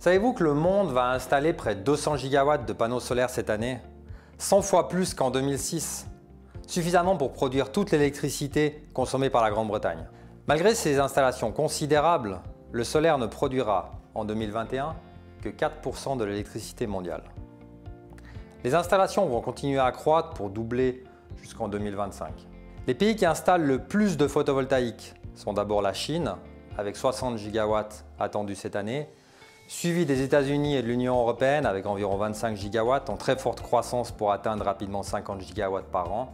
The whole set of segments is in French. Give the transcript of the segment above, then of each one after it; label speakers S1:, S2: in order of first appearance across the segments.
S1: Savez-vous que le monde va installer près de 200 gigawatts de panneaux solaires cette année? 100 fois plus qu'en 2006, suffisamment pour produire toute l'électricité consommée par la Grande-Bretagne. Malgré ces installations considérables, le solaire ne produira en 2021 que 4% de l'électricité mondiale. Les installations vont continuer à croître pour doubler jusqu'en 2025. Les pays qui installent le plus de photovoltaïque sont d'abord la Chine, avec 60 gigawatts attendus cette année, suivi des États-Unis et de l'Union européenne avec environ 25 gigawatts en très forte croissance pour atteindre rapidement 50 gigawatts par an,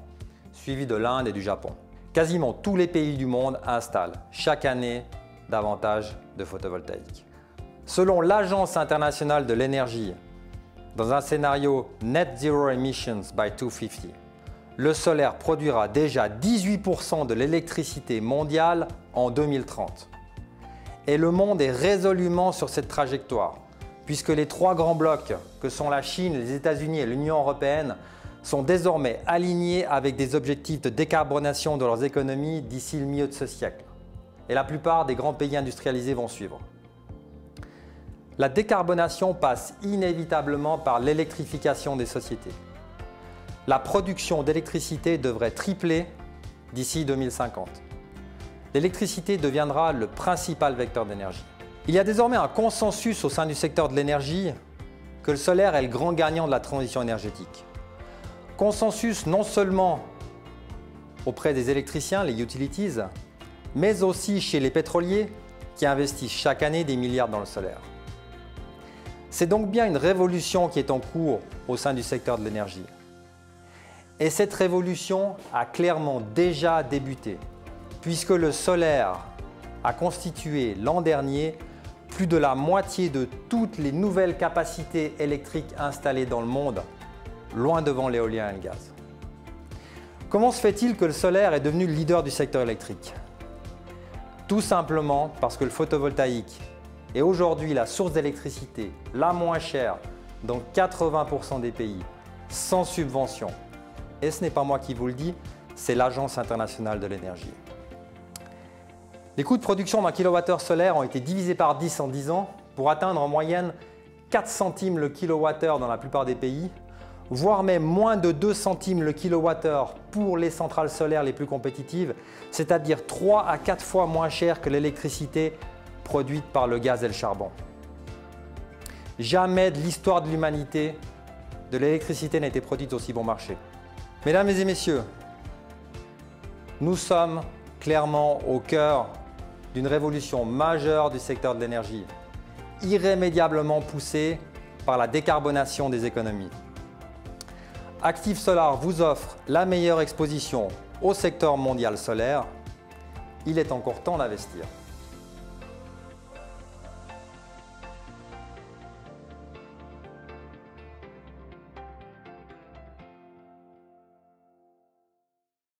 S1: suivi de l'Inde et du Japon. Quasiment tous les pays du monde installent chaque année davantage de photovoltaïque. Selon l'Agence internationale de l'énergie, dans un scénario Net Zero Emissions by 2050, le solaire produira déjà 18% de l'électricité mondiale en 2030. Et le monde est résolument sur cette trajectoire, puisque les trois grands blocs que sont la Chine, les États-Unis et l'Union européenne sont désormais alignés avec des objectifs de décarbonation de leurs économies d'ici le milieu de ce siècle. Et la plupart des grands pays industrialisés vont suivre. La décarbonation passe inévitablement par l'électrification des sociétés. La production d'électricité devrait tripler d'ici 2050. L'électricité deviendra le principal vecteur d'énergie. Il y a désormais un consensus au sein du secteur de l'énergie que le solaire est le grand gagnant de la transition énergétique. Consensus non seulement auprès des électriciens, les utilities, mais aussi chez les pétroliers qui investissent chaque année des milliards dans le solaire. C'est donc bien une révolution qui est en cours au sein du secteur de l'énergie. Et cette révolution a clairement déjà débuté, puisque le solaire a constitué l'an dernier plus de la moitié de toutes les nouvelles capacités électriques installées dans le monde, loin devant l'éolien et le gaz. Comment se fait-il que le solaire est devenu le leader du secteur électrique? Tout simplement parce que le photovoltaïque est aujourd'hui la source d'électricité la moins chère dans 80% des pays, sans subvention. Et ce n'est pas moi qui vous le dis, c'est l'Agence internationale de l'énergie. Les coûts de production d'un kilowattheure solaire ont été divisés par 10 en 10 ans pour atteindre en moyenne 4 centimes le kilowattheure dans la plupart des pays, voire même moins de 2 centimes le kilowattheure pour les centrales solaires les plus compétitives, c'est-à-dire 3 à 4 fois moins cher que l'électricité produite par le gaz et le charbon. Jamais de l'histoire de l'humanité, de l'électricité n'a été produite aussi bon marché. Mesdames et messieurs, nous sommes clairement au cœur d'une révolution majeure du secteur de l'énergie, irrémédiablement poussée par la décarbonation des économies. Active Solar vous offre la meilleure exposition au secteur mondial solaire. Il est encore temps d'investir.